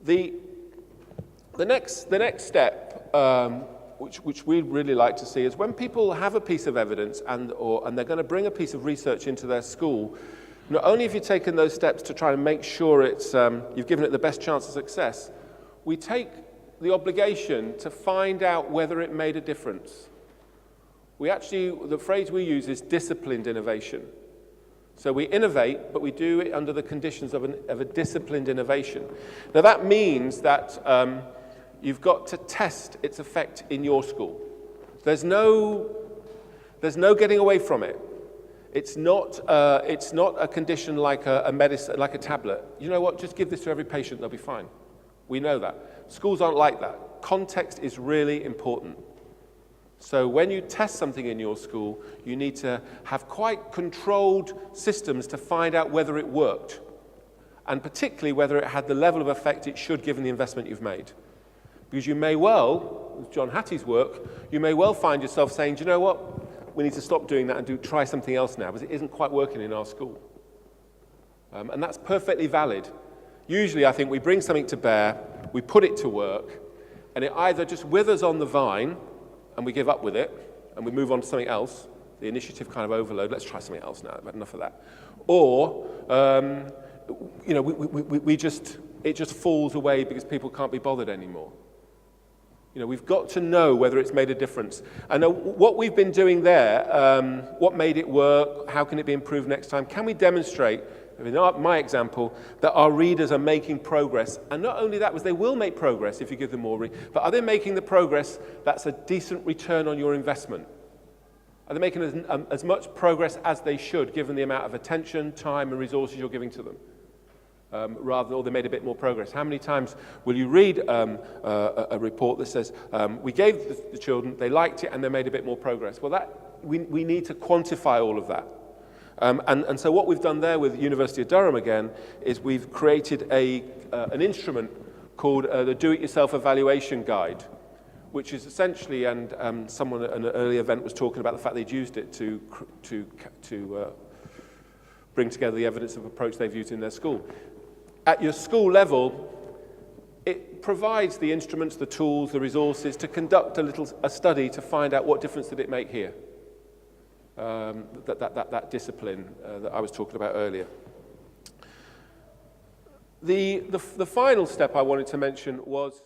The next step, which we'd really like to see, is when people have a piece of evidence and they're going to bring a piece of research into their school, not only have you taken those steps to try and make sure you've given it the best chance of success, we take the obligation to find out whether it made a difference. The phrase we use is disciplined innovation. So we innovate, but we do it under the conditions of a disciplined innovation. Now that means that you've got to test its effect in your school. There's no getting away from it. It's not a condition like a medicine, like a tablet. You know what? Just give this to every patient; they'll be fine. We know that. Schools aren't like that. Context is really important. So when you test something in your school, you need to have quite controlled systems to find out whether it worked, and particularly whether it had the level of effect it should given the investment you've made. Because you may well, with John Hattie's work, you may well find yourself saying, do you know what, we need to stop doing that and try something else now, because it isn't quite working in our school. And that's perfectly valid. Usually, I think we bring something to bear, we put it to work, and it either just withers on the vine, and we give up with it, and we move on to something else, the initiative kind of overload, let's try something else now, I've had enough of that. Or, it just falls away because people can't be bothered anymore. We've got to know whether it's made a difference. And what we've been doing there, what made it work, how can it be improved next time? Can we demonstrate, in my example, that our readers are making progress? And not only that, they will make progress if you give them more but are they making the progress that's a decent return on your investment? Are they making as much progress as they should, given the amount of attention, time, and resources you're giving to them? Or they made a bit more progress. How many times will you read a report that says, we gave the children, they liked it, and they made a bit more progress? Well, we need to quantify all of that. And so what we've done there with the University of Durham again is we've created an instrument called the Do-It-Yourself Evaluation Guide, which is essentially, and someone at an early event was talking about the fact they'd used it to bring together the evidence of approach they've used in their school. At your school level, it provides the instruments, the tools, the resources to conduct a study to find out what difference did it make here. That discipline that I was talking about earlier. The final step I wanted to mention was